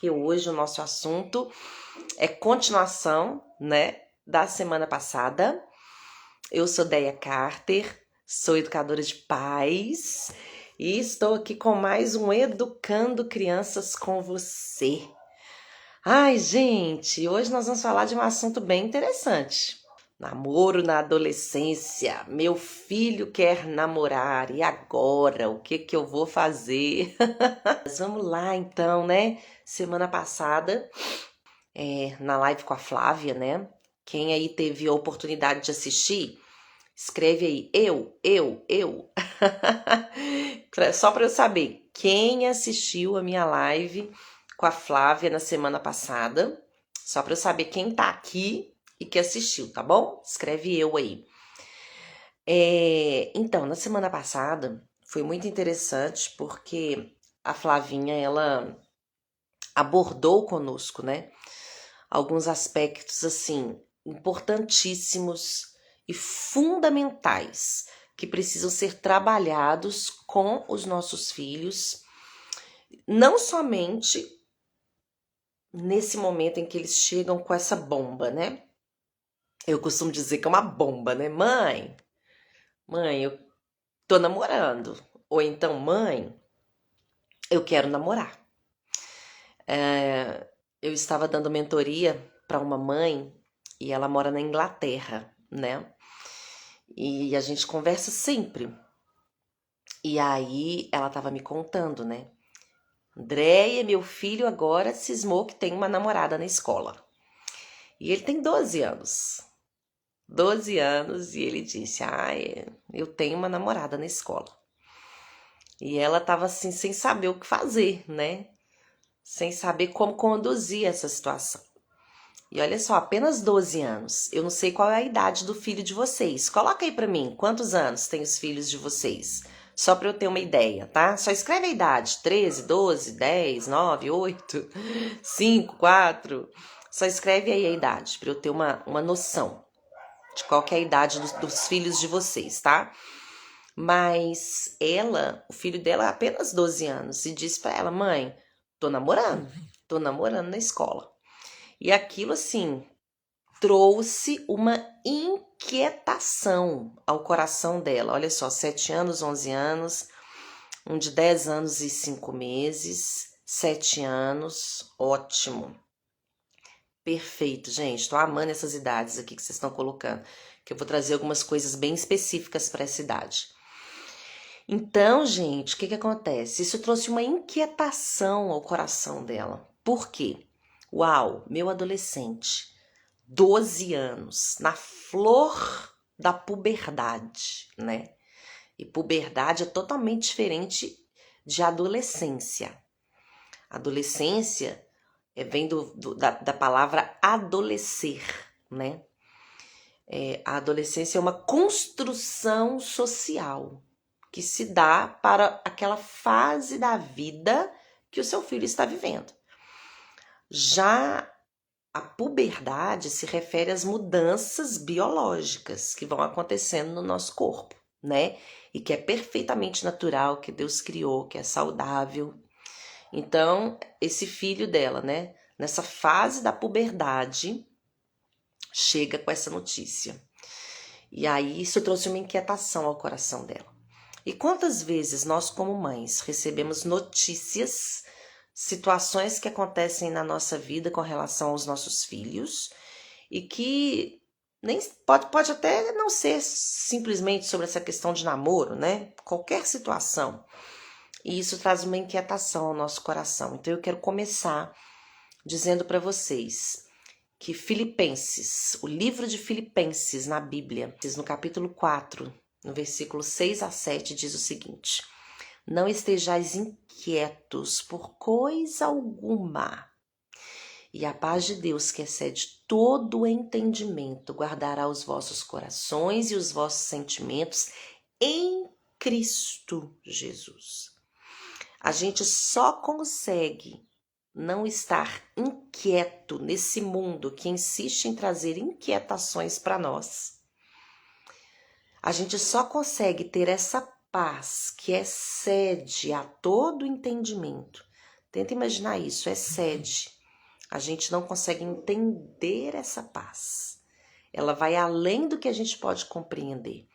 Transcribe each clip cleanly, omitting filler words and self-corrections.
porque hoje o nosso assunto é continuação, né, da semana passada. Eu sou Deia Carter, sou educadora de paz e estou aqui com mais um Educando Crianças com você. Ai, gente, hoje nós vamos falar de um assunto bem interessante. Namoro na adolescência. Meu filho quer namorar. E agora? O que eu vou fazer? Mas vamos lá, então, né? Semana passada, na live com a Flávia, né? Quem aí teve a oportunidade de assistir, escreve aí, eu. Só para eu saber quem assistiu a minha live com a Flávia na semana passada. Só para eu saber quem tá aqui e que assistiu, tá bom? Escreve eu aí. Então, na semana passada foi muito interessante porque a Flavinha, ela abordou conosco, né? Alguns aspectos, assim, importantíssimos e fundamentais que precisam ser trabalhados com os nossos filhos, não somente nesse momento em que eles chegam com essa bomba, né? Eu costumo dizer que é uma bomba, né? Mãe, eu tô namorando. Ou então, mãe, eu quero namorar. Eu estava dando mentoria para uma mãe e ela mora na Inglaterra, né? E a gente conversa sempre. E aí ela estava me contando, né? Andréia, meu filho agora cismou que tem uma namorada na escola. E ele tem 12 anos. 12 anos e ele disse, eu tenho uma namorada na escola. E ela estava assim, sem saber o que fazer, né? Sem saber como conduzir essa situação. E olha só, apenas 12 anos. Eu não sei qual é a idade do filho de vocês. Coloca aí pra mim, quantos anos tem os filhos de vocês? Só pra eu ter uma ideia, tá? Só escreve a idade, 13, 12, 10, 9, 8, 5, 4. Só escreve aí a idade, pra eu ter uma noção de qual que é a idade dos filhos de vocês, tá? Mas o filho dela é apenas 12 anos e disse pra ela, mãe, tô namorando na escola. E aquilo, assim, trouxe uma inquietação ao coração dela. Olha só, 7 anos, 11 anos, um de 10 anos e 5 meses, 7 anos, ótimo. Perfeito, gente. Tô amando essas idades aqui que vocês estão colocando, que eu vou trazer algumas coisas bem específicas para essa idade. Então, gente, o que acontece? Isso trouxe uma inquietação ao coração dela. Por quê? Uau, meu adolescente, 12 anos, na flor da puberdade, né? E puberdade é totalmente diferente de adolescência. Adolescência vem da palavra adolescer, né? A adolescência é uma construção social que se dá para aquela fase da vida que o seu filho está vivendo. Já a puberdade se refere às mudanças biológicas que vão acontecendo no nosso corpo, né? E que é perfeitamente natural, que Deus criou, que é saudável. Então, esse filho dela, né? Nessa fase da puberdade, chega com essa notícia. E aí isso trouxe uma inquietação ao coração dela. E quantas vezes nós, como mães, recebemos notícias, situações que acontecem na nossa vida com relação aos nossos filhos e que nem pode até não ser simplesmente sobre essa questão de namoro, né? Qualquer situação. E isso traz uma inquietação ao nosso coração. Então eu quero começar dizendo para vocês que Filipenses, o livro de Filipenses na Bíblia, no capítulo 4, no versículo 6 a 7, diz o seguinte: não estejais inquietos por coisa alguma, e a paz de Deus, que excede todo o entendimento, guardará os vossos corações e os vossos sentimentos em Cristo Jesus. A gente só consegue não estar inquieto nesse mundo que insiste em trazer inquietações para nós. A gente só consegue ter essa paz que excede a todo entendimento, Tenta imaginar isso, excede. A gente não consegue entender essa paz. Ela vai além do que a gente pode compreender.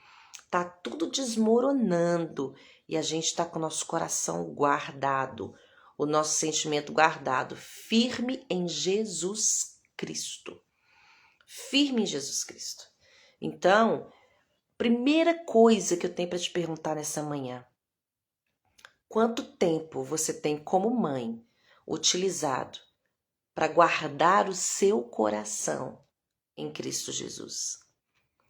Tá tudo desmoronando e a gente tá com o nosso coração guardado, o nosso sentimento guardado, firme em Jesus Cristo. Firme em Jesus Cristo. Então, primeira coisa que eu tenho para te perguntar nessa manhã: quanto tempo você tem como mãe utilizado para guardar o seu coração em Cristo Jesus?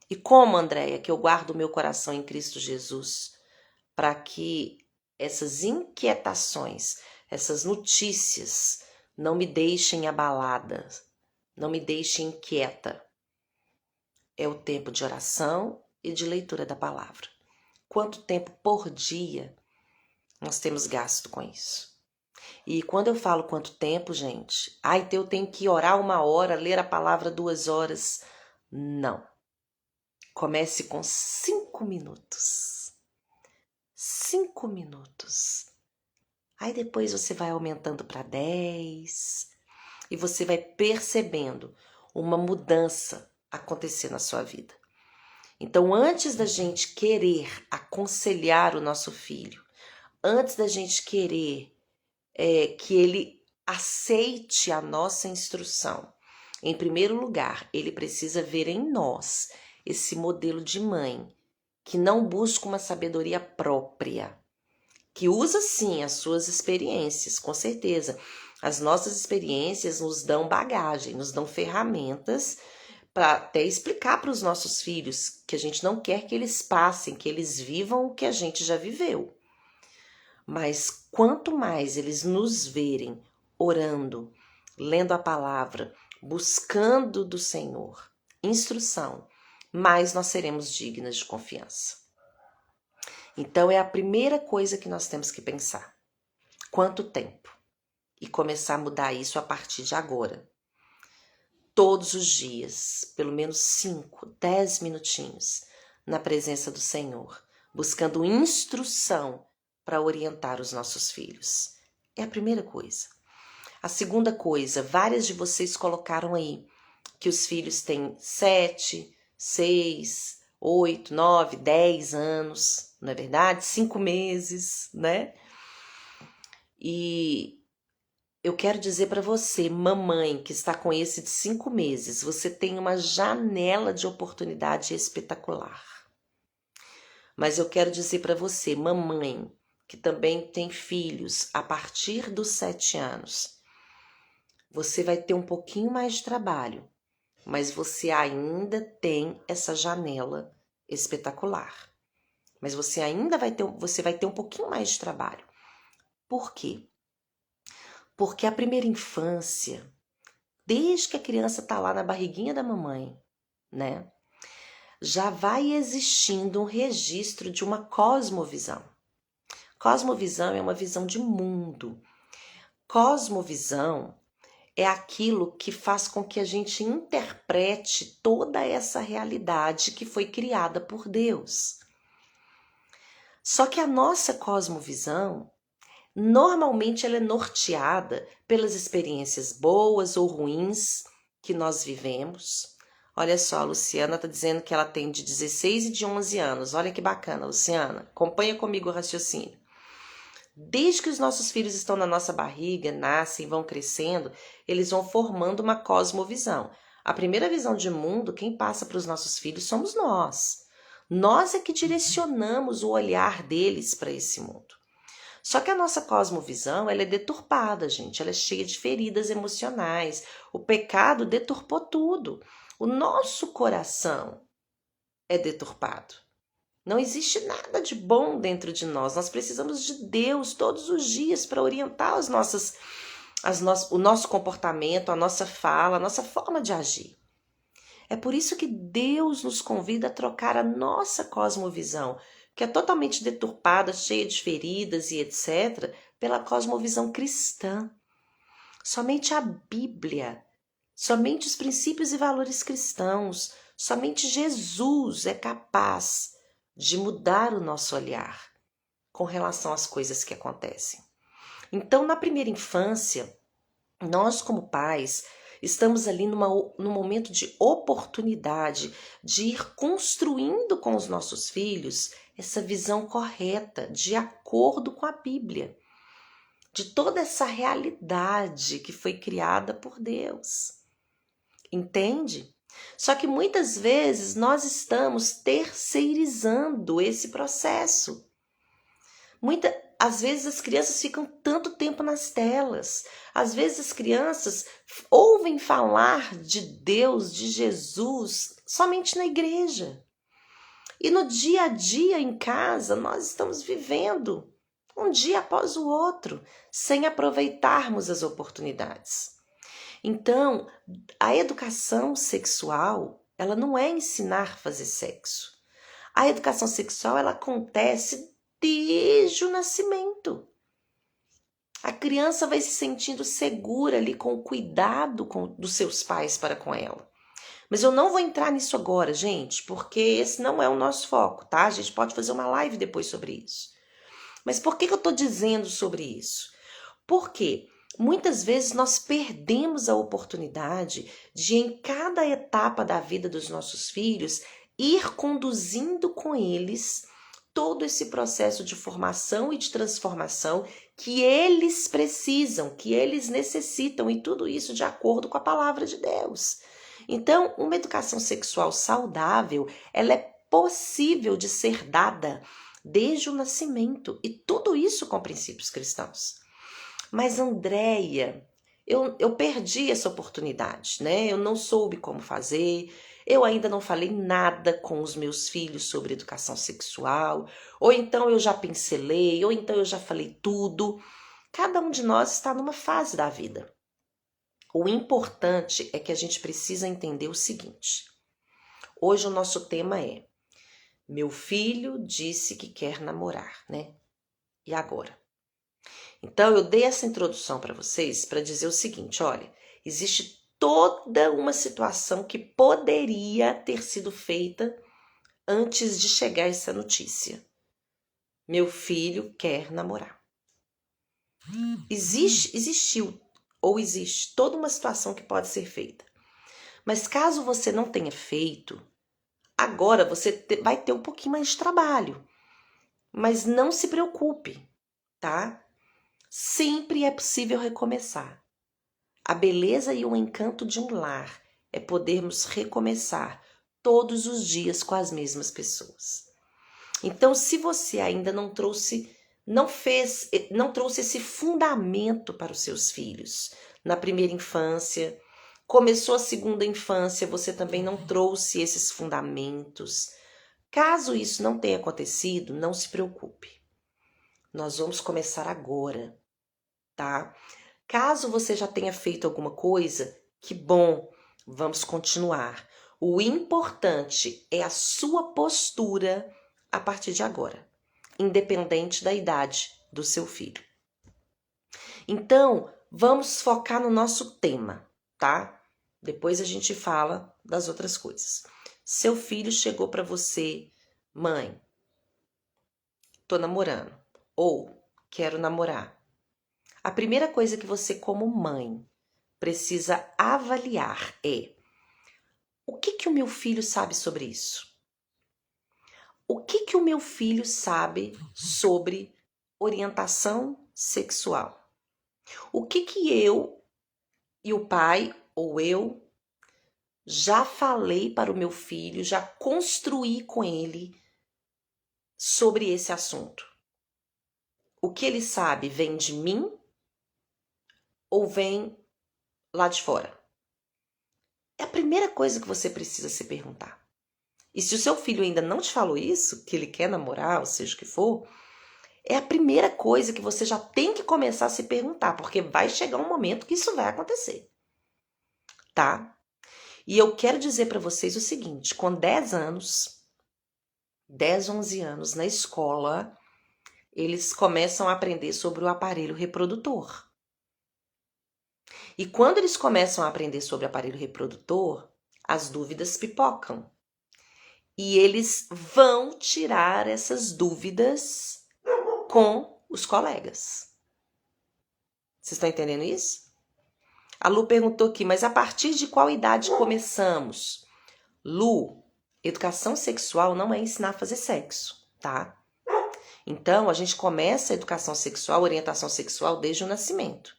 E como, Andréia, que eu guardo o meu coração em Cristo Jesus para que essas inquietações, essas notícias não me deixem abalada, não me deixem inquieta? É o tempo de oração e de leitura da palavra. Quanto tempo por dia nós temos gasto com isso? E quando eu falo quanto tempo, gente, então eu tenho que orar 1 hora, ler a palavra 2 horas. Não. Comece com 5 minutos. 5 minutos. Aí depois você vai aumentando para 10 e você vai percebendo uma mudança acontecer na sua vida. Então, antes da gente querer aconselhar o nosso filho, antes da gente querer que ele aceite a nossa instrução, em primeiro lugar, ele precisa ver em nós esse modelo de mãe que não busca uma sabedoria própria, que usa sim as suas experiências, com certeza. As nossas experiências nos dão bagagem, nos dão ferramentas para até explicar para os nossos filhos que a gente não quer que eles passem, que eles vivam o que a gente já viveu. Mas quanto mais eles nos verem orando, lendo a palavra, buscando do Senhor instrução, mais nós seremos dignas de confiança. Então é a primeira coisa que nós temos que pensar. Quanto tempo? E começar a mudar isso a partir de agora. Todos os dias, pelo menos 5, 10 minutinhos, na presença do Senhor, buscando instrução para orientar os nossos filhos. É a primeira coisa. A segunda coisa, várias de vocês colocaram aí que os filhos têm 7, 6, 8, 9, 10 anos, não é verdade? 5 meses, né? E eu quero dizer para você, mamãe, que está com esse de 5 meses, você tem uma janela de oportunidade espetacular. Mas eu quero dizer para você, mamãe, que também tem filhos a partir dos 7 anos, você vai ter um pouquinho mais de trabalho, mas você ainda tem essa janela espetacular. Mas você ainda vai ter um pouquinho mais de trabalho. Por quê? Porque a primeira infância, desde que a criança está lá na barriguinha da mamãe, né, já vai existindo um registro de uma cosmovisão. Cosmovisão é uma visão de mundo. Cosmovisão é aquilo que faz com que a gente interprete toda essa realidade que foi criada por Deus. Só que a nossa cosmovisão, normalmente ela é norteada pelas experiências boas ou ruins que nós vivemos. Olha só, a Luciana está dizendo que ela tem de 16 e de 11 anos. Olha que bacana, Luciana. Acompanha comigo o raciocínio. Desde que os nossos filhos estão na nossa barriga, nascem, vão crescendo, eles vão formando uma cosmovisão. A primeira visão de mundo, quem passa para os nossos filhos somos nós. Nós é que direcionamos o olhar deles para esse mundo. Só que a nossa cosmovisão, ela é deturpada, gente. Ela é cheia de feridas emocionais. O pecado deturpou tudo. O nosso coração é deturpado. Não existe nada de bom dentro de nós. Nós precisamos de Deus todos os dias para orientar o nosso comportamento, a nossa fala, a nossa forma de agir. É por isso que Deus nos convida a trocar a nossa cosmovisão, que é totalmente deturpada, cheia de feridas e etc., pela cosmovisão cristã. Somente a Bíblia, somente os princípios e valores cristãos, somente Jesus é capaz de mudar o nosso olhar com relação às coisas que acontecem. Então, na primeira infância, nós como pais estamos ali num momento de oportunidade de ir construindo com os nossos filhos essa visão correta, de acordo com a Bíblia, de toda essa realidade que foi criada por Deus. Entende? Só que muitas vezes nós estamos terceirizando esse processo. Às vezes as crianças ficam tanto tempo nas telas. Às vezes as crianças ouvem falar de Deus, de Jesus, somente na igreja. E no dia a dia em casa nós estamos vivendo um dia após o outro, sem aproveitarmos as oportunidades. Então, a educação sexual, ela não é ensinar a fazer sexo. A educação sexual, ela acontece desde o nascimento. A criança vai se sentindo segura ali com o cuidado dos seus pais para com ela. Mas eu não vou entrar nisso agora, gente, porque esse não é o nosso foco, tá? A gente pode fazer uma live depois sobre isso. Mas por que eu estou dizendo sobre isso? Porque muitas vezes nós perdemos a oportunidade de, em cada etapa da vida dos nossos filhos, ir conduzindo com eles todo esse processo de formação e de transformação que eles precisam, que eles necessitam, e tudo isso de acordo com a palavra de Deus. Então, uma educação sexual saudável, ela é possível de ser dada desde o nascimento, e tudo isso com princípios cristãos. Mas, Andréia, eu perdi essa oportunidade, né? Eu não soube como fazer, eu ainda não falei nada com os meus filhos sobre educação sexual, ou então eu já pincelei, ou então eu já falei tudo. Cada um de nós está numa fase da vida. O importante é que a gente precisa entender o seguinte. Hoje o nosso tema é: meu filho disse que quer namorar, né? E agora? Então eu dei essa introdução para vocês para dizer o seguinte, olha, existe toda uma situação que poderia ter sido feita antes de chegar essa notícia. Meu filho quer namorar. Existe toda uma situação que pode ser feita. Mas caso você não tenha feito, agora você vai ter um pouquinho mais de trabalho. Mas não se preocupe, tá? Sempre é possível recomeçar. A beleza e o encanto de um lar é podermos recomeçar todos os dias com as mesmas pessoas. Então, se você ainda não trouxe esse fundamento para os seus filhos na primeira infância, começou a segunda infância, você também não trouxe esses fundamentos. Caso isso não tenha acontecido, não se preocupe. Nós vamos começar agora, tá? Caso você já tenha feito alguma coisa, que bom, vamos continuar. O importante é a sua postura a partir de agora, independente da idade do seu filho. Então, vamos focar no nosso tema, tá? Depois a gente fala das outras coisas. Seu filho chegou para você, mãe, tô namorando, ou quero namorar. A primeira coisa que você, como mãe, precisa avaliar é: o que o meu filho sabe sobre isso? O que o meu filho sabe sobre orientação sexual? O que eu e o pai, ou eu, já falei para o meu filho, já construí com ele sobre esse assunto? O que ele sabe vem de mim ou vem lá de fora? É a primeira coisa que você precisa se perguntar. E se o seu filho ainda não te falou isso, que ele quer namorar, ou seja o que for, é a primeira coisa que você já tem que começar a se perguntar, porque vai chegar um momento que isso vai acontecer, tá? E eu quero dizer para vocês o seguinte, com 10 anos, 10, 11 anos na escola, eles começam a aprender sobre o aparelho reprodutor. E quando eles começam a aprender sobre o aparelho reprodutor, as dúvidas pipocam. E eles vão tirar essas dúvidas com os colegas. Vocês estão entendendo isso? A Lu perguntou aqui, mas a partir de qual idade começamos? Lu, educação sexual não é ensinar a fazer sexo, tá? Então, a gente começa a educação sexual, orientação sexual desde o nascimento.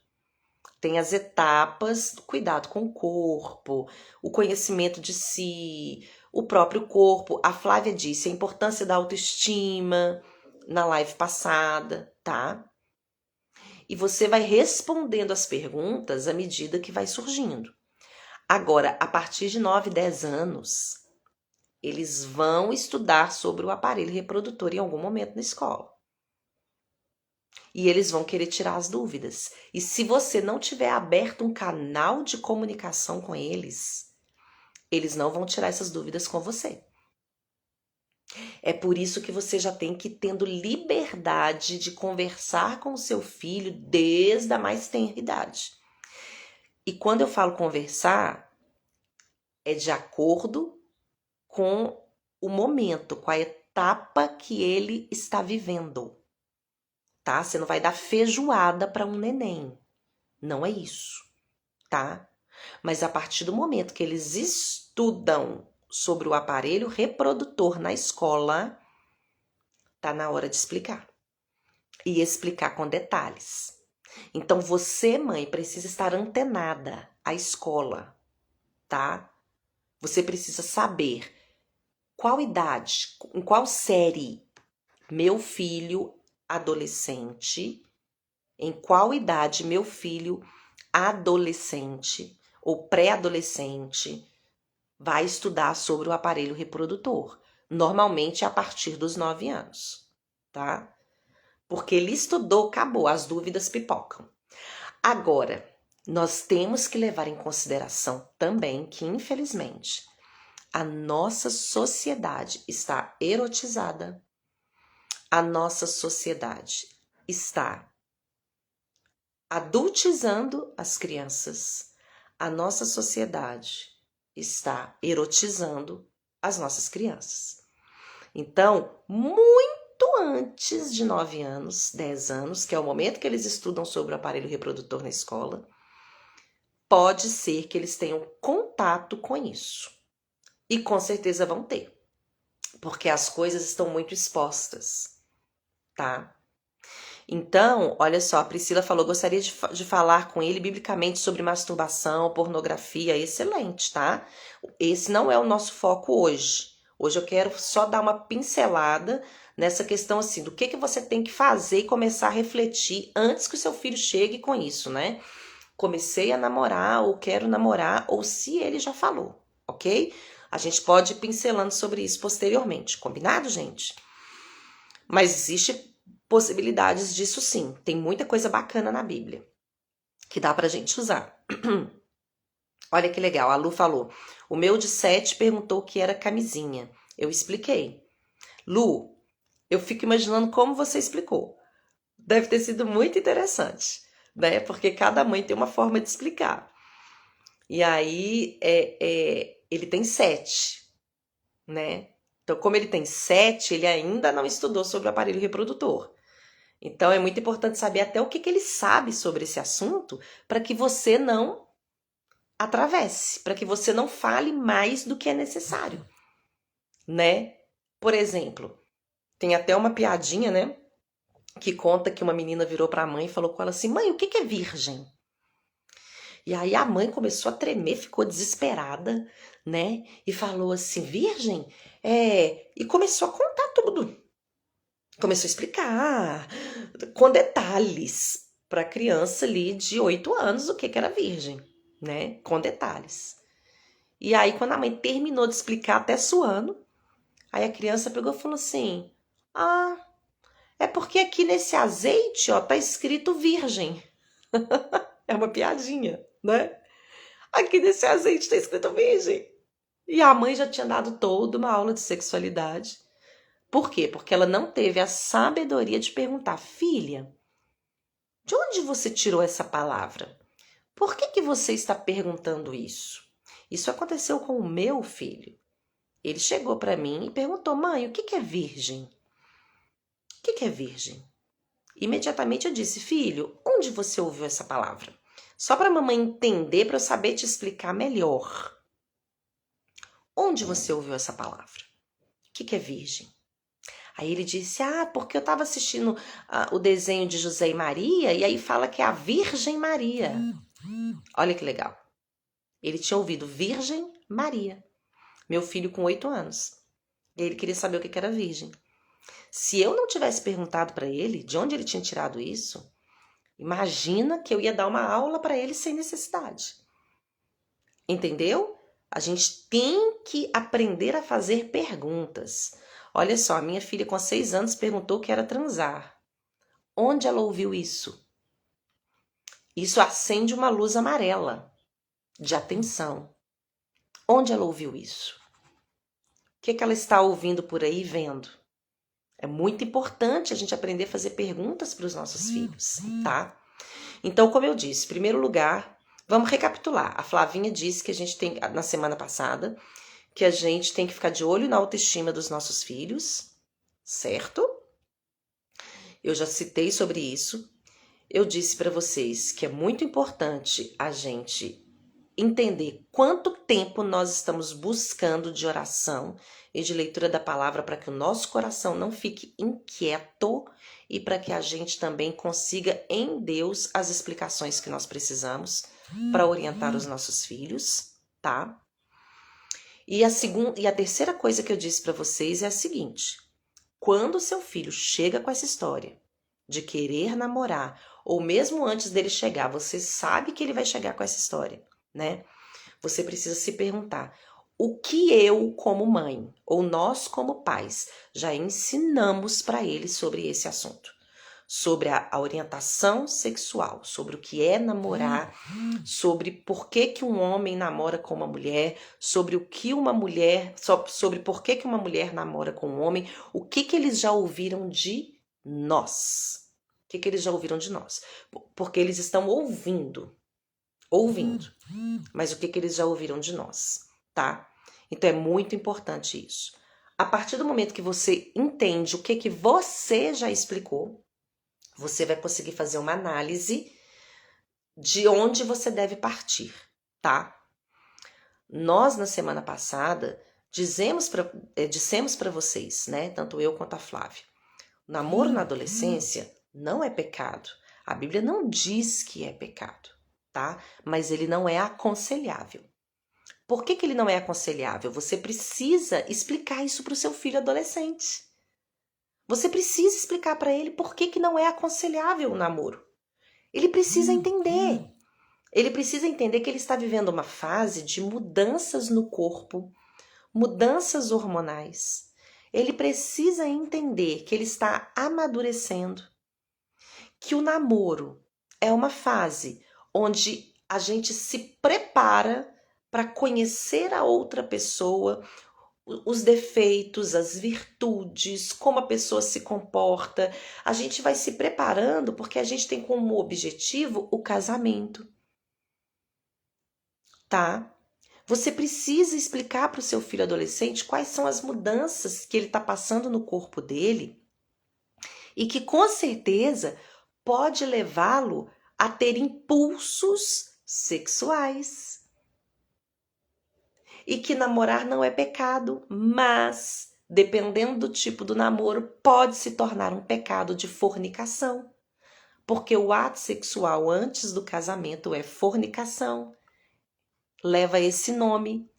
Tem as etapas do cuidado com o corpo, o conhecimento de si, o próprio corpo. A Flávia disse a importância da autoestima na live passada, tá? E você vai respondendo as perguntas à medida que vai surgindo. Agora, a partir de 9, 10 anos, eles vão estudar sobre o aparelho reprodutor em algum momento na escola. E eles vão querer tirar as dúvidas. E se você não tiver aberto um canal de comunicação com eles, eles não vão tirar essas dúvidas com você. É por isso que você já tem que ir tendo liberdade de conversar com o seu filho desde a mais tenra idade. E quando eu falo conversar, é de acordo com o momento, com a etapa que ele está vivendo. Tá? Você não vai dar feijoada para um neném. Não é isso, tá? Mas a partir do momento que eles estudam sobre o aparelho reprodutor na escola, tá na hora de explicar. E explicar com detalhes. Então você, mãe, precisa estar antenada à escola, tá? Você precisa saber qual idade, em qual série meu filho adolescente, em qual idade meu filho adolescente ou pré-adolescente vai estudar sobre o aparelho reprodutor. Normalmente a partir dos 9 anos, tá? Porque ele estudou, acabou, as dúvidas pipocam. Agora, nós temos que levar em consideração também que, infelizmente, a nossa sociedade está erotizada. A nossa sociedade está adultizando as crianças. A nossa sociedade está erotizando as nossas crianças. Então, muito antes de 9 anos, 10 anos, que é o momento que eles estudam sobre o aparelho reprodutor na escola, pode ser que eles tenham contato com isso. E com certeza vão ter, porque as coisas estão muito expostas, tá? Então, olha só, a Priscila falou, gostaria de falar com ele biblicamente sobre masturbação, pornografia, excelente, tá? Esse não é o nosso foco hoje. Hoje eu quero só dar uma pincelada nessa questão assim, do que você tem que fazer e começar a refletir antes que o seu filho chegue com isso, né? Comecei a namorar, ou quero namorar, ou se ele já falou, ok? A gente pode ir pincelando sobre isso posteriormente, combinado, gente? Mas existe possibilidades disso sim. Tem muita coisa bacana na Bíblia que dá pra gente usar. Olha que legal, a Lu falou. O meu de 7 perguntou o que era camisinha. Eu expliquei. Lu, eu fico imaginando como você explicou. Deve ter sido muito interessante, né? Porque cada mãe tem uma forma de explicar. E aí, ele tem 7, né? Então, como ele tem 7, ele ainda não estudou sobre o aparelho reprodutor. Então, é muito importante saber até o que ele sabe sobre esse assunto para que você não atravesse, para que você não fale mais do que é necessário, né? Por exemplo, tem até uma piadinha, né? Que conta que uma menina virou para a mãe e falou com ela assim, mãe, o que é virgem? E aí a mãe começou a tremer, ficou desesperada, né? E falou assim, virgem? E começou a contar tudo. Começou a explicar com detalhes para a criança ali de 8 anos o que era virgem, né? Com detalhes. E aí quando a mãe terminou de explicar até suando, aí a criança pegou e falou assim, é porque aqui nesse azeite, ó, tá escrito virgem. É uma piadinha, né? Aqui nesse azeite tá escrito virgem. E a mãe já tinha dado toda uma aula de sexualidade. Por quê? Porque ela não teve a sabedoria de perguntar, filha, de onde você tirou essa palavra? Por que você está perguntando isso? Isso aconteceu com o meu filho. Ele chegou para mim e perguntou, mãe, o que é virgem? O que é virgem? Imediatamente eu disse, filho, Onde você ouviu essa palavra? Só para a mamãe entender, para eu saber te explicar melhor. Onde você ouviu essa palavra? O que é virgem? Aí ele disse, porque eu estava assistindo o desenho de José e Maria, e aí fala que é a Virgem Maria. Olha que legal. Ele tinha ouvido Virgem Maria. Meu filho com 8 anos. E ele queria saber o que era virgem. Se eu não tivesse perguntado para ele de onde ele tinha tirado isso, imagina que eu ia dar uma aula para ele sem necessidade. Entendeu? A gente tem que aprender a fazer perguntas. Olha só, a minha filha com 6 anos perguntou o que era transar. Onde ela ouviu isso? Isso acende uma luz amarela de atenção. Onde ela ouviu isso? O que ela está ouvindo por aí, vendo? É muito importante a gente aprender a fazer perguntas para os nossos filhos, tá? Então, como eu disse, em primeiro lugar, vamos recapitular. A Flavinha disse que a gente tem, na semana passada, que a gente tem que ficar de olho na autoestima dos nossos filhos, certo? Eu já citei sobre isso. Eu disse para vocês que é muito importante a gente entender quanto tempo nós estamos buscando de oração e de leitura da palavra para que o nosso coração não fique inquieto e para que a gente também consiga em Deus as explicações que nós precisamos para orientar os nossos filhos, tá? E a terceira coisa que eu disse para vocês é a seguinte: quando o seu filho chega com essa história de querer namorar, ou mesmo antes dele chegar, você sabe que ele vai chegar com essa história, né? Você precisa se perguntar: o que eu, como mãe, ou nós, como pais, já ensinamos para ele sobre esse assunto? Sobre a orientação sexual, sobre o que é namorar, sobre por que um homem namora com uma mulher, sobre o que uma mulher, sobre por que uma mulher namora com um homem, o que eles já ouviram de nós. O que eles já ouviram de nós? Porque eles estão ouvindo, mas o que eles já ouviram de nós, tá? Então é muito importante isso. A partir do momento que você entende o que você já explicou, você vai conseguir fazer uma análise de onde você deve partir, tá? Nós, na semana passada, dissemos para vocês, né? Tanto eu quanto a Flávia, o namoro na adolescência não é pecado. A Bíblia não diz que é pecado, tá? Mas ele não é aconselhável. Por que ele não é aconselhável? Você precisa explicar isso para o seu filho adolescente. Você precisa explicar para ele por que não é aconselhável o namoro. Ele precisa entender. Ele precisa entender que ele está vivendo uma fase de mudanças no corpo, mudanças hormonais. Ele precisa entender que ele está amadurecendo, que o namoro é uma fase onde a gente se prepara para conhecer a outra pessoa, os defeitos, as virtudes, como a pessoa se comporta. A gente vai se preparando porque a gente tem como objetivo o casamento, tá? Você precisa explicar para o seu filho adolescente quais são as mudanças que ele está passando no corpo dele e que com certeza pode levá-lo a ter impulsos sexuais. E que namorar não é pecado, mas, dependendo do tipo do namoro, pode se tornar um pecado de fornicação. Porque o ato sexual antes do casamento é fornicação. Leva esse nome.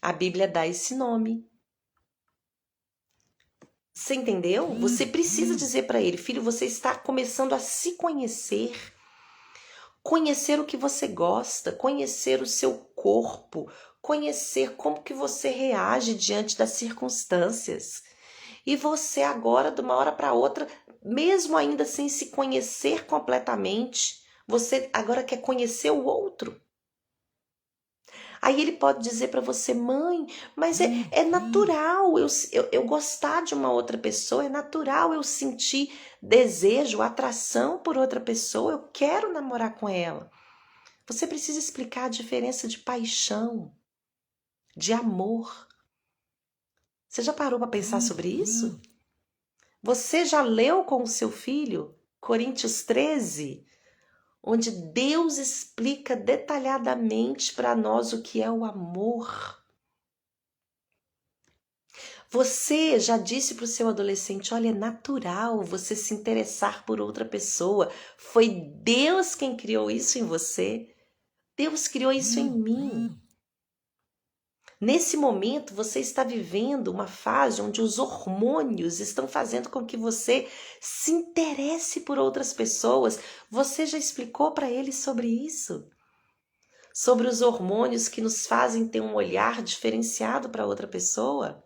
A Bíblia dá esse nome. Você entendeu? Você precisa dizer para ele: filho, você está começando a se conhecer. Conhecer o que você gosta, conhecer o seu corpo, conhecer como que você reage diante das circunstâncias. E você agora, de uma hora para outra, mesmo ainda sem se conhecer completamente, você agora quer conhecer o outro. Aí ele pode dizer para você: mãe, mas é natural eu gostar de uma outra pessoa, é natural eu sentir desejo, atração por outra pessoa, eu quero namorar com ela. Você precisa explicar a diferença de paixão, de amor. Você já parou para pensar sobre isso? Você já leu com o seu filho Coríntios 13? onde Deus explica detalhadamente para nós o que é o amor. Você já disse para o seu adolescente, olha, é natural você se interessar por outra pessoa. Foi Deus quem criou isso em você. Deus criou isso em mim. Nesse momento, você está vivendo uma fase onde os hormônios estão fazendo com que você se interesse por outras pessoas. Você já explicou para ele sobre isso? Sobre os hormônios que nos fazem ter um olhar diferenciado para outra pessoa?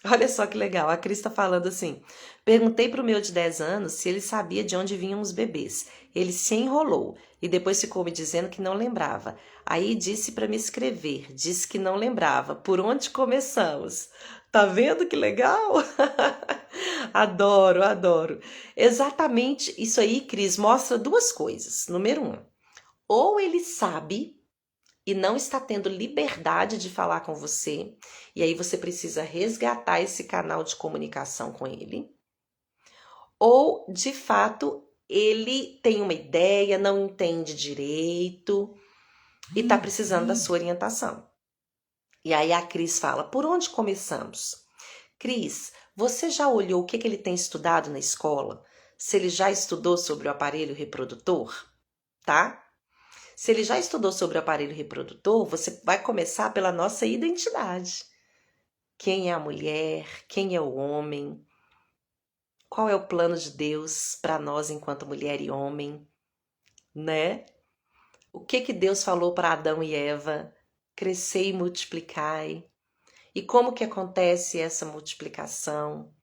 Olha só que legal, a Cris está falando assim. Perguntei para o meu de 10 anos se ele sabia de onde vinham os bebês. Ele se enrolou e depois ficou me dizendo que não lembrava. Aí disse para me escrever, disse que não lembrava. Por onde começamos? Tá vendo que legal? Adoro, adoro. Exatamente isso aí, Cris, mostra duas coisas. Número um, ou ele sabe e não está tendo liberdade de falar com você, e aí você precisa resgatar esse canal de comunicação com ele, ou de fato ele tem uma ideia, não entende direito e está precisando da sua orientação. E aí a Cris fala, por onde começamos? Cris, você já olhou o que ele tem estudado na escola? Se ele já estudou sobre o aparelho reprodutor, tá? Se ele já estudou sobre o aparelho reprodutor, você vai começar pela nossa identidade. Quem é a mulher? Quem é o homem? Qual é o plano de Deus para nós enquanto mulher e homem? Né? O que Deus falou para Adão e Eva? Crescei e multiplicai. E como que acontece essa multiplicação?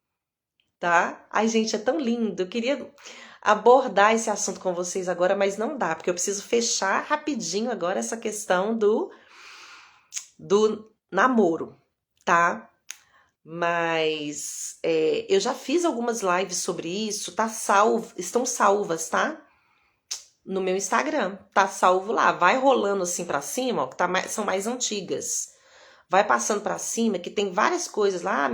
Tá? Ai, gente, é tão lindo. Eu queria abordar esse assunto com vocês agora, mas não dá, porque eu preciso fechar rapidinho agora essa questão do namoro, tá? Mas eu já fiz algumas lives sobre isso, tá salvo, estão salvas, tá? No meu Instagram, tá salvo lá. Vai rolando assim pra cima, ó, que são mais antigas. Vai passando para cima, que tem várias coisas lá,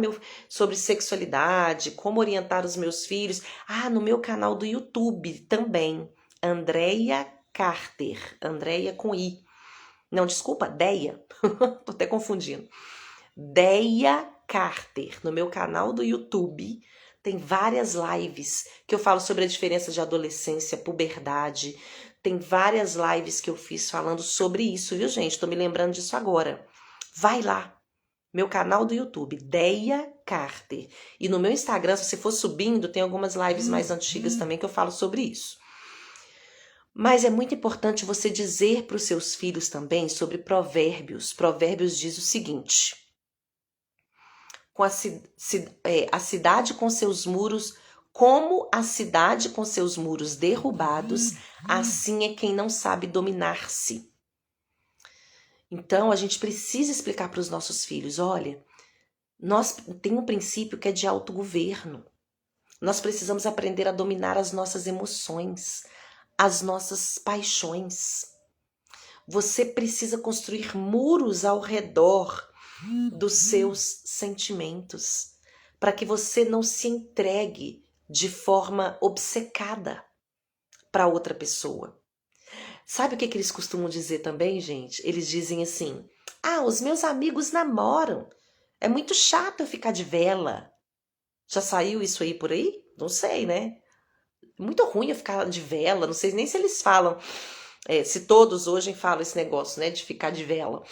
sobre sexualidade, como orientar os meus filhos. Ah, no meu canal do YouTube também, Andréia Carter, Andréia com I. Não, desculpa, Deia, tô até confundindo. Deia Carter, no meu canal do YouTube, tem várias lives que eu falo sobre a diferença de adolescência, puberdade. Tem várias lives que eu fiz falando sobre isso, viu, gente? Tô me lembrando disso agora. Vai lá, meu canal do YouTube, Deia Carter. E no meu Instagram, se você for subindo, tem algumas lives mais antigas também que eu falo sobre isso. Mas é muito importante você dizer para os seus filhos também sobre Provérbios. Provérbios diz o seguinte: com a cidade com seus muros, como a cidade com seus muros derrubados, assim é quem não sabe dominar-se. Então, a gente precisa explicar para os nossos filhos, olha, nós tem um princípio que é de autogoverno. Nós precisamos aprender a dominar as nossas emoções, as nossas paixões. Você precisa construir muros ao redor dos seus sentimentos, para que você não se entregue de forma obcecada para outra pessoa. Sabe o que eles costumam dizer também, gente? Eles dizem assim, os meus amigos namoram, é muito chato eu ficar de vela. Já saiu isso aí por aí? Não sei, né? Muito ruim eu ficar de vela, não sei nem se eles falam, se todos hoje falam esse negócio, né, de ficar de vela.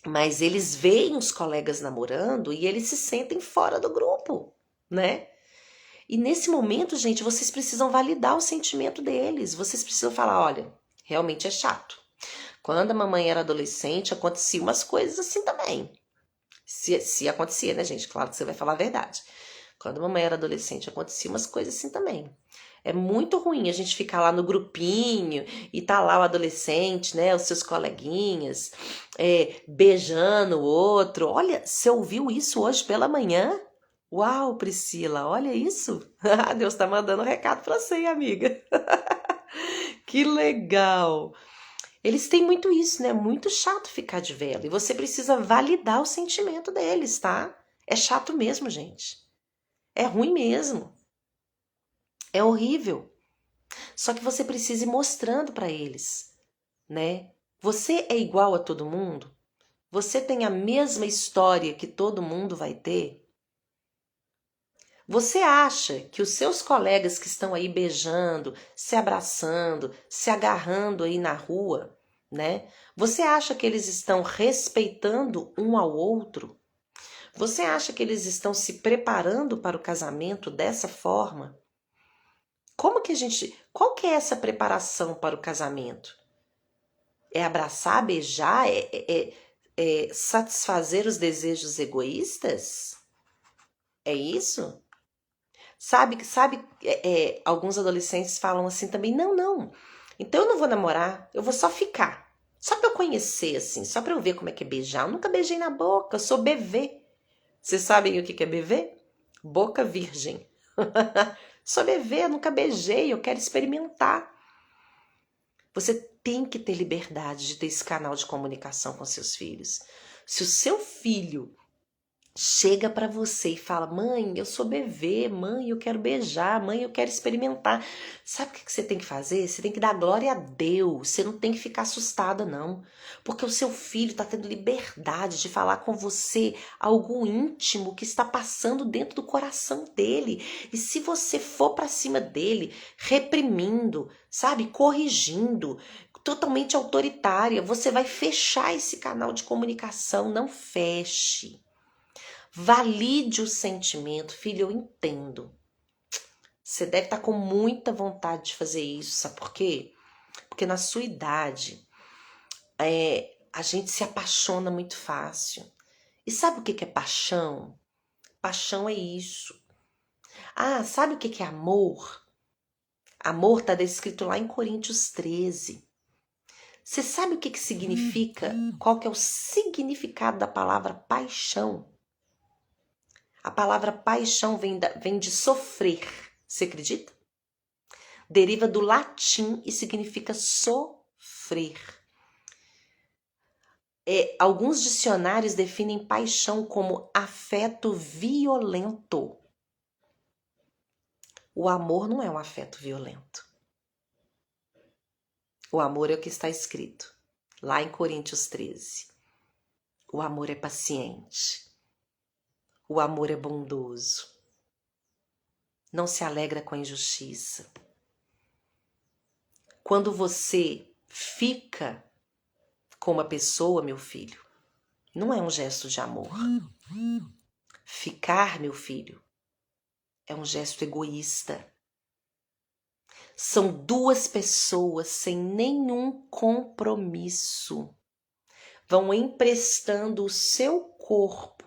Mas eles veem os colegas namorando e eles se sentem fora do grupo, né? E nesse momento, gente, vocês precisam validar o sentimento deles. Vocês precisam falar, olha, realmente é chato. Quando a mamãe era adolescente, acontecia umas coisas assim também. Se acontecia, né, gente? Claro que você vai falar a verdade. Quando a mamãe era adolescente, acontecia umas coisas assim também. É muito ruim a gente ficar lá no grupinho e tá lá o adolescente, né, os seus coleguinhas, beijando o outro. Olha, você ouviu isso hoje pela manhã? Uau, Priscila, olha isso. Deus tá mandando um recado pra você, amiga. Que legal. Eles têm muito isso, né? Muito chato ficar de vela. E você precisa validar o sentimento deles, tá? É chato mesmo, gente. É ruim mesmo. É horrível. Só que você precisa ir mostrando para eles, né? Você é igual a todo mundo? Você tem a mesma história que todo mundo vai ter? Você acha que os seus colegas que estão aí beijando, se abraçando, se agarrando aí na rua, né? Você acha que eles estão respeitando um ao outro? Você acha que eles estão se preparando para o casamento dessa forma? Qual que é essa preparação para o casamento? É abraçar, beijar, satisfazer os desejos egoístas? É isso? Alguns adolescentes falam assim também, não, então eu não vou namorar, eu vou só ficar. Só pra eu conhecer, assim, só pra eu ver como é que é beijar. Eu nunca beijei na boca, eu sou bebê. Vocês sabem o que é bebê? Boca virgem. Sou bebê, eu nunca beijei, eu quero experimentar. Você tem que ter liberdade de ter esse canal de comunicação com seus filhos. Se o seu filho chega para você e fala: mãe, eu sou bebê, mãe, eu quero beijar, mãe, eu quero experimentar. Sabe o que você tem que fazer? Você tem que dar glória a Deus. Você não tem que ficar assustada, não. Porque o seu filho está tendo liberdade de falar com você algo íntimo que está passando dentro do coração dele. E se você for para cima dele, reprimindo, sabe, corrigindo, totalmente autoritária, você vai fechar esse canal de comunicação. Não feche. Valide o sentimento. Filho, eu entendo. Você deve estar com muita vontade de fazer isso. Sabe por quê? Porque na sua idade, a gente se apaixona muito fácil. E sabe o que é paixão? Paixão é isso. Ah, sabe o que é amor? Amor está descrito lá em Coríntios 13. Você sabe o que significa? Qual que é o significado da palavra paixão? A palavra paixão vem de sofrer. Você acredita? Deriva do latim e significa sofrer. Alguns dicionários definem paixão como afeto violento. O amor não é um afeto violento. O amor é o que está escrito lá em Coríntios 13. O amor é paciente. O amor é bondoso. Não se alegra com a injustiça. Quando você fica com uma pessoa, meu filho, não é um gesto de amor. Ficar, meu filho, é um gesto egoísta. São duas pessoas sem nenhum compromisso. Vão emprestando o seu corpo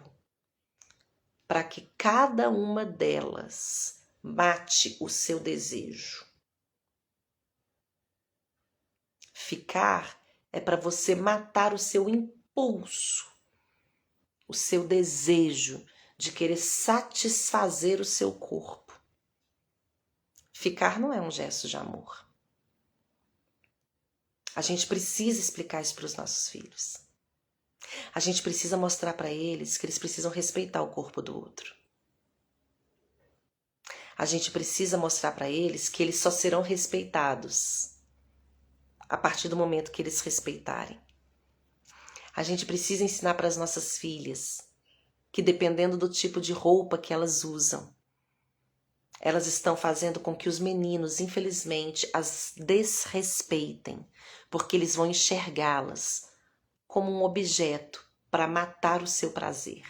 para que cada uma delas mate o seu desejo. Ficar é para você matar o seu impulso, o seu desejo de querer satisfazer o seu corpo. Ficar não é um gesto de amor. A gente precisa explicar isso para os nossos filhos. A gente precisa mostrar para eles que eles precisam respeitar o corpo do outro. A gente precisa mostrar para eles que eles só serão respeitados a partir do momento que eles respeitarem. A gente precisa ensinar para as nossas filhas que, dependendo do tipo de roupa que elas usam, elas estão fazendo com que os meninos, infelizmente, as desrespeitem, porque eles vão enxergá-las como um objeto para matar o seu prazer,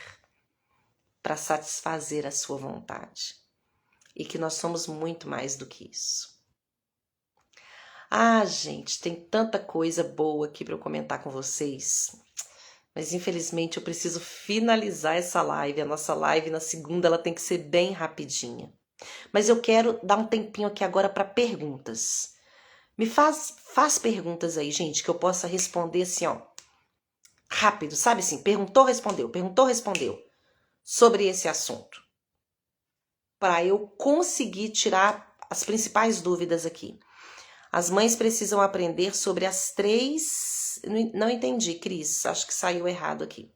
para satisfazer a sua vontade. E que nós somos muito mais do que isso. Ah, gente, tem tanta coisa boa aqui para eu comentar com vocês. Mas infelizmente eu preciso finalizar essa live. A nossa live na segunda ela tem que ser bem rapidinha. Mas eu quero dar um tempinho aqui agora para perguntas. Me faz perguntas aí, gente, que eu possa responder assim, ó. Rápido, sabe assim? Perguntou, respondeu. Sobre esse assunto. Para eu conseguir tirar as principais dúvidas aqui. As mães precisam aprender sobre as 3... Não entendi, Cris. Acho que saiu errado aqui.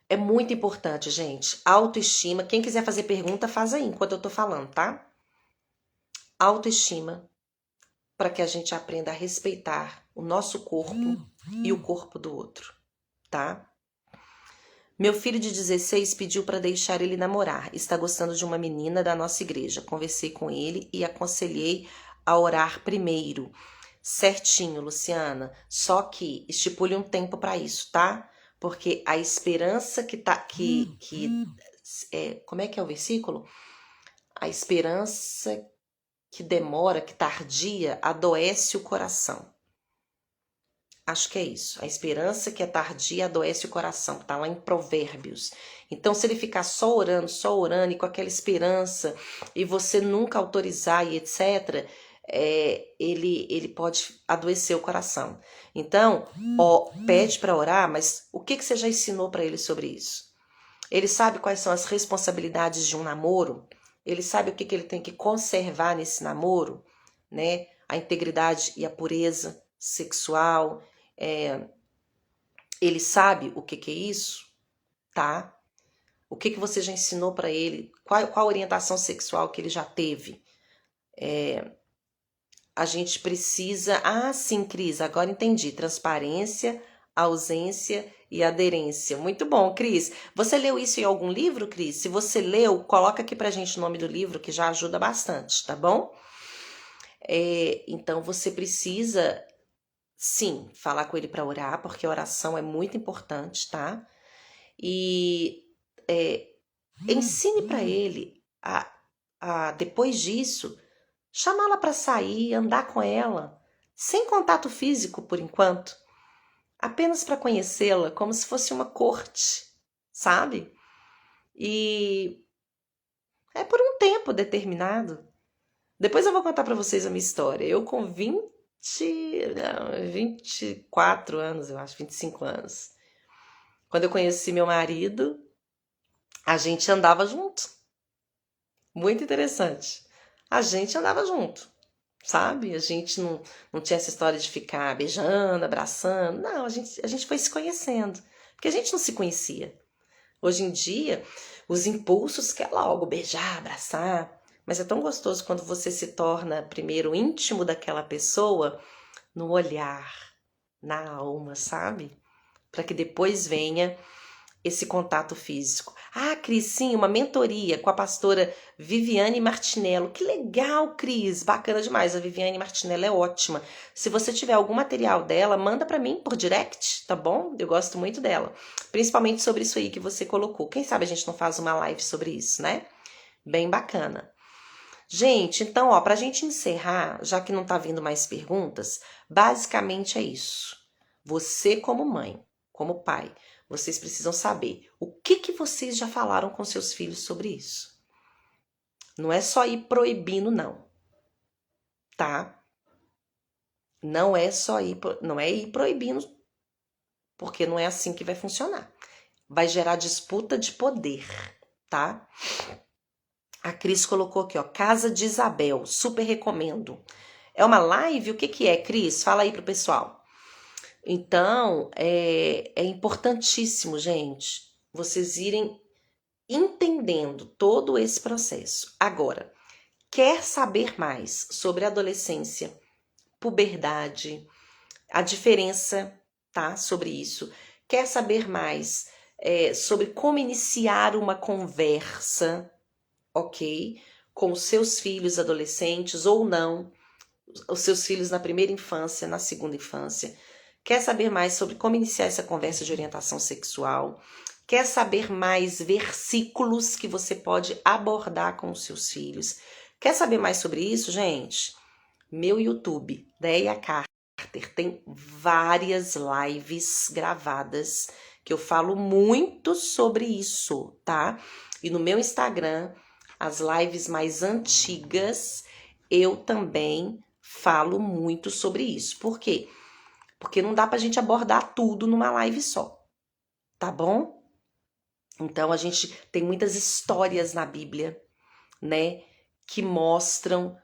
É muito importante, gente. Autoestima. Quem quiser fazer pergunta, faz aí enquanto eu tô falando, tá? autoestima, para que a gente aprenda a respeitar o nosso corpo e o corpo do outro, tá? Meu filho de 16 pediu para deixar ele namorar. Está gostando de uma menina da nossa igreja. Conversei com ele e aconselhei a orar primeiro. Certinho, Luciana. Só que estipule um tempo para isso, tá? Porque a esperança como é que é o versículo? A esperança que demora, que tardia, adoece o coração. Acho que é isso. A esperança que é tardia adoece o coração. Tá lá em Provérbios. Então, se ele ficar só orando e com aquela esperança e você nunca autorizar e etc., ele pode adoecer o coração. Então, pede para orar, mas o que você já ensinou para ele sobre isso? Ele sabe quais são as responsabilidades de um namoro? Ele sabe o que ele tem que conservar nesse namoro, né? A integridade e a pureza sexual. Ele sabe o que é isso, tá? O que você já ensinou para ele? Qual a orientação sexual que ele já teve? A gente precisa... Ah, sim, Cris, agora entendi. Transparência, ausência e aderência. Muito bom, Cris. Você leu isso em algum livro, Cris? Se você leu, coloca aqui pra gente o nome do livro, que já ajuda bastante, tá bom? Então, você precisa, sim, falar com ele para orar, porque a oração é muito importante, tá? E ensine para ele depois disso, chamá-la para sair, andar com ela, sem contato físico por enquanto, apenas para conhecê-la, como se fosse uma corte, sabe? E é por um tempo determinado. Depois eu vou contar para vocês a minha história. Eu com 24 anos, eu acho, 25 anos. Quando eu conheci meu marido, a gente andava junto. Muito interessante. A gente andava junto, sabe? A gente não tinha essa história de ficar beijando, abraçando. Não, a gente foi se conhecendo. Porque a gente não se conhecia. Hoje em dia, os impulsos quer logo beijar, abraçar. Mas é tão gostoso quando você se torna primeiro íntimo daquela pessoa no olhar, na alma, sabe? Para que depois venha esse contato físico. Ah, Cris, sim, uma mentoria com a pastora Viviane Martinello. Que legal, Cris, bacana demais. A Viviane Martinello é ótima. Se você tiver algum material dela, manda para mim por direct, tá bom? Eu gosto muito dela. Principalmente sobre isso aí que você colocou. Quem sabe a gente não faz uma live sobre isso, né? Bem bacana. Gente, então, pra gente encerrar, já que não tá vindo mais perguntas, basicamente é isso. Você como mãe, como pai, vocês precisam saber o que vocês já falaram com seus filhos sobre isso. Não é só ir proibindo, não. Tá? Não é ir proibindo, porque não é assim que vai funcionar. Vai gerar disputa de poder, tá? A Cris colocou aqui, ó, Casa de Isabel, super recomendo. É uma live? O que é, Cris? Fala aí pro pessoal. Então, é importantíssimo, gente, vocês irem entendendo todo esse processo. Agora, quer saber mais sobre adolescência, puberdade, a diferença, tá, sobre isso? Quer saber mais sobre como iniciar uma conversa, ok? Com os seus filhos adolescentes ou não, os seus filhos na primeira infância, na segunda infância. Quer saber mais sobre como iniciar essa conversa de orientação sexual? Quer saber mais versículos que você pode abordar com os seus filhos? Quer saber mais sobre isso, gente? Meu YouTube, Deia Carter, tem várias lives gravadas que eu falo muito sobre isso, tá? E no meu Instagram, as lives mais antigas, eu também falo muito sobre isso. Por quê? Porque não dá pra gente abordar tudo numa live só, tá bom? Então a gente tem muitas histórias na Bíblia, né, que mostram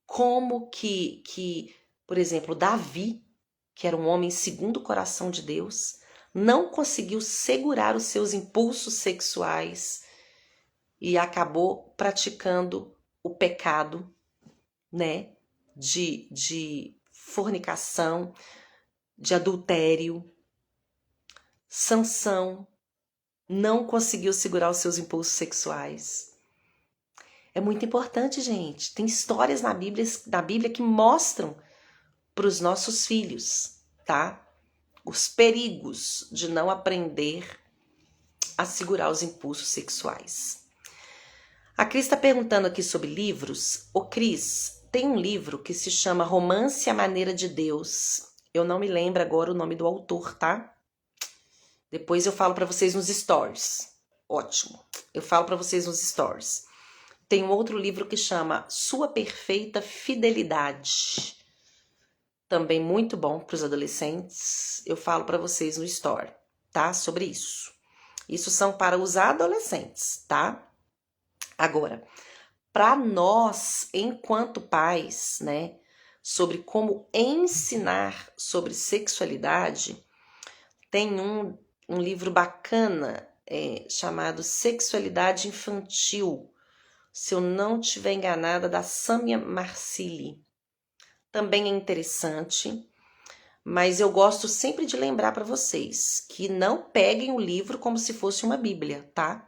como que, por exemplo, Davi, que era um homem segundo o coração de Deus, não conseguiu segurar os seus impulsos sexuais e acabou praticando o pecado né? De fornicação, de adultério. Sansão não conseguiu segurar os seus impulsos sexuais. É muito importante, gente. Tem histórias na Bíblia que mostram para os nossos filhos, tá? Os perigos de não aprender a segurar os impulsos sexuais. A Cris está perguntando aqui sobre livros. Ô Cris, tem um livro que se chama Romance à Maneira de Deus. Eu não me lembro agora o nome do autor, tá? Depois eu falo para vocês nos stories. Ótimo. Eu falo para vocês nos stories. Tem um outro livro que chama Sua Perfeita Fidelidade. Também muito bom para os adolescentes. Eu falo para vocês no story, tá? Sobre isso. Isso são para os adolescentes, tá? Agora, para nós, enquanto pais, né, sobre como ensinar sobre sexualidade, tem um livro bacana chamado Sexualidade Infantil, se eu não estiver enganada, da Samia Marsili. Também é interessante, mas eu gosto sempre de lembrar para vocês que não peguem o livro como se fosse uma bíblia, tá?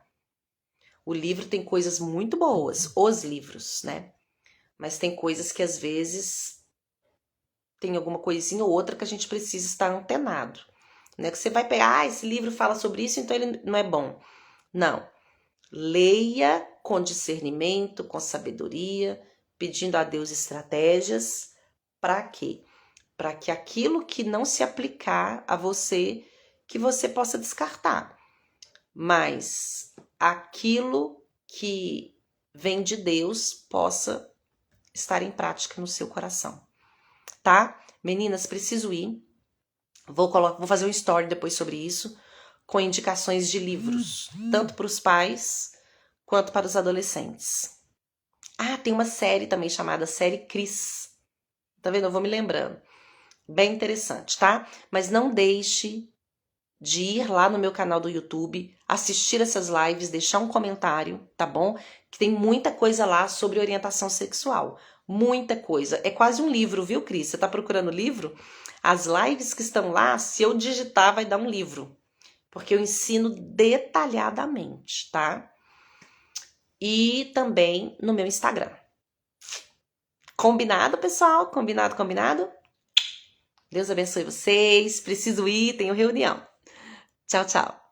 O livro tem coisas muito boas, os livros, né? Mas tem coisas que às vezes tem alguma coisinha ou outra que a gente precisa estar antenado. Né? Que você vai pegar, esse livro fala sobre isso, então ele não é bom. Não. Leia com discernimento, com sabedoria, pedindo a Deus estratégias. Para quê? Para que aquilo que não se aplicar a você, que você possa descartar. Mas aquilo que vem de Deus possa estar em prática no seu coração. Tá? Meninas, preciso ir. Vou fazer um story depois sobre isso, com indicações de livros, tanto para os pais quanto para os adolescentes. Ah, tem uma série também chamada Série Cris. Tá vendo? Eu vou me lembrando. Bem interessante, tá? Mas não deixe de ir lá no meu canal do YouTube, assistir essas lives, deixar um comentário, tá bom? Que tem muita coisa lá sobre orientação sexual. Muita coisa. É quase um livro, viu, Cris? Você tá procurando livro? As lives que estão lá, se eu digitar, vai dar um livro. Porque eu ensino detalhadamente, tá? E também no meu Instagram. Combinado, pessoal? Combinado, combinado? Deus abençoe vocês. Preciso ir, tenho reunião. Tchau, tchau.